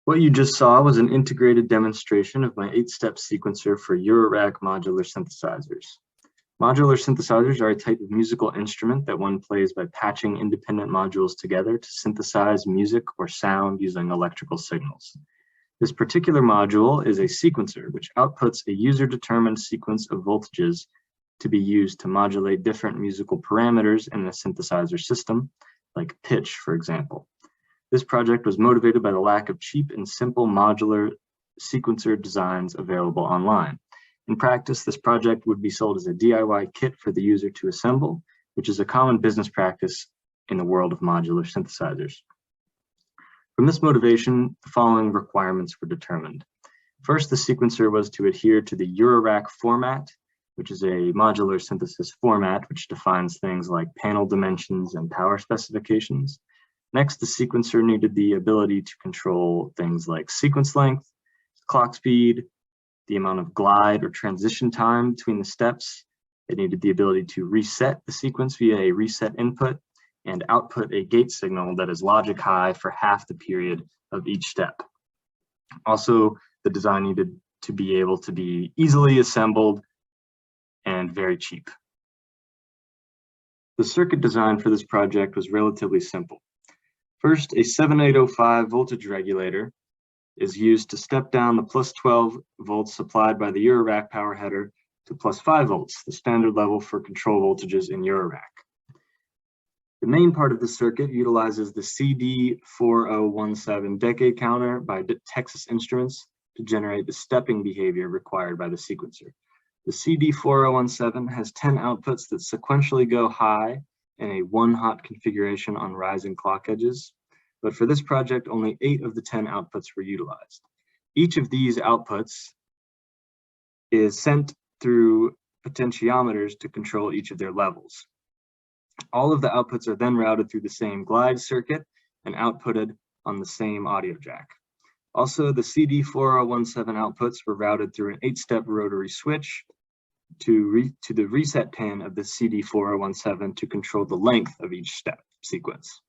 What you just saw was an integrated demonstration of my 8-step sequencer for Eurorack modular synthesizers. Modular synthesizers are a type of musical instrument that one plays by patching independent modules together to synthesize music or sound using electrical signals. This particular module is a sequencer, which outputs a user-determined sequence of voltages to be used to modulate different musical parameters in a synthesizer system, like pitch, for example. This project was motivated by the lack of cheap and simple modular sequencer designs available online. In practice, this project would be sold as a DIY kit for the user to assemble, which is a common business practice in the world of modular synthesizers. From this motivation, the following requirements were determined. First, the sequencer was to adhere to the Eurorack format, which is a modular synthesis format which defines things like panel dimensions and power specifications. Next, the sequencer needed the ability to control things like sequence length, clock speed, the amount of glide or transition time between the steps. It needed the ability to reset the sequence via a reset input and output a gate signal that is logic high for half the period of each step. Also, the design needed to be able to be easily assembled and very cheap. The circuit design for this project was relatively simple. First, a 7805 voltage regulator is used to step down the plus 12 volts supplied by the Eurorack power header to plus 5 volts, the standard level for control voltages in Eurorack. The main part of the circuit utilizes the CD4017 decade counter by Texas Instruments to generate the stepping behavior required by the sequencer. The CD4017 has 10 outputs that sequentially go high in a 1-hot configuration on rising clock edges, but for this project, only 8 of the 10 outputs were utilized. Each of these outputs is sent through potentiometers to control each of their levels. All of the outputs are then routed through the same glide circuit and outputted on the same audio jack. Also, the CD4017 outputs were routed through an 8-step rotary switch to the reset pin of the CD4017 to control the length of each step sequence.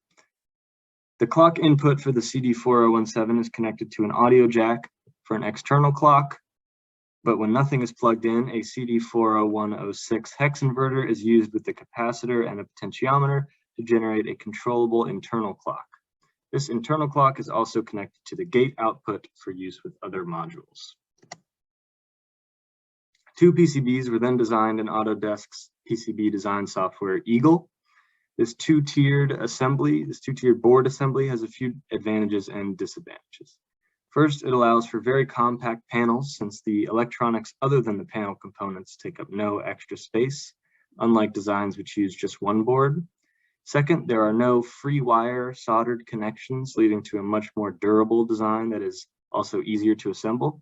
The clock input for the CD4017 is connected to an audio jack for an external clock, but when nothing is plugged in, a CD40106 hex inverter is used with the capacitor and a potentiometer to generate a controllable internal clock. This internal clock is also connected to the gate output for use with other modules. 2 PCBs were then designed in Autodesk's PCB design software, Eagle. This two-tiered board assembly has a few advantages and disadvantages. First, it allows for very compact panels since the electronics other than the panel components take up no extra space, unlike designs which use just one board. Second, there are no free wire soldered connections, leading to a much more durable design that is also easier to assemble.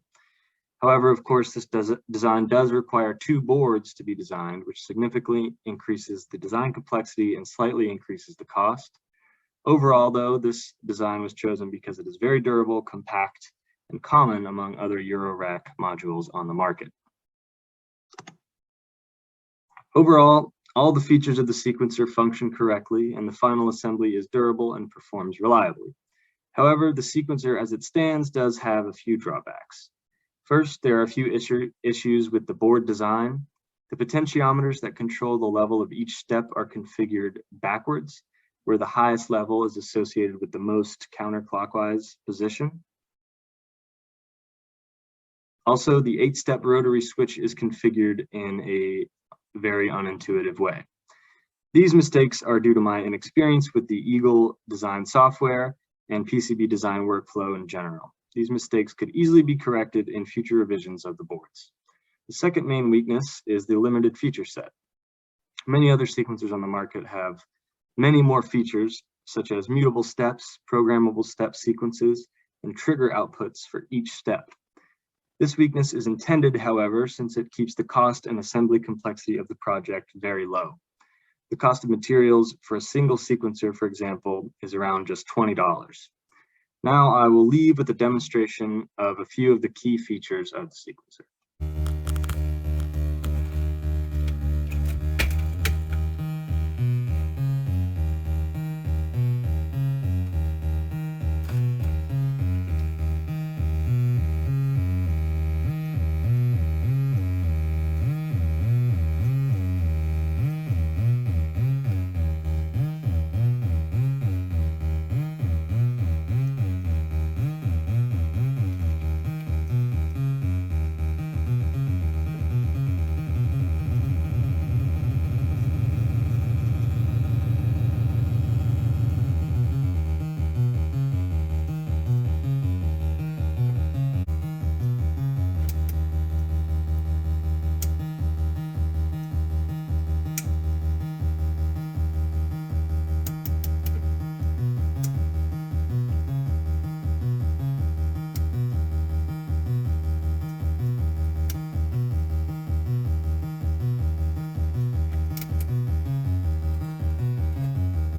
However, of course, this design does require 2 boards to be designed, which significantly increases the design complexity and slightly increases the cost. Overall, though, this design was chosen because it is very durable, compact, and common among other Eurorack modules on the market. Overall, all the features of the sequencer function correctly, and the final assembly is durable and performs reliably. However, the sequencer as it stands does have a few drawbacks. First, there are a few issues with the board design. The potentiometers that control the level of each step are configured backwards, where the highest level is associated with the most counterclockwise position. Also, the 8-step rotary switch is configured in a very unintuitive way. These mistakes are due to my inexperience with the Eagle design software and PCB design workflow in general. These mistakes could easily be corrected in future revisions of the boards. The second main weakness is the limited feature set. Many other sequencers on the market have many more features, such as mutable steps, programmable step sequences, and trigger outputs for each step. This weakness is intended, however, since it keeps the cost and assembly complexity of the project very low. The cost of materials for a single sequencer, for example, is around just $20. Now I will leave with a demonstration of a few of the key features of the sequencer.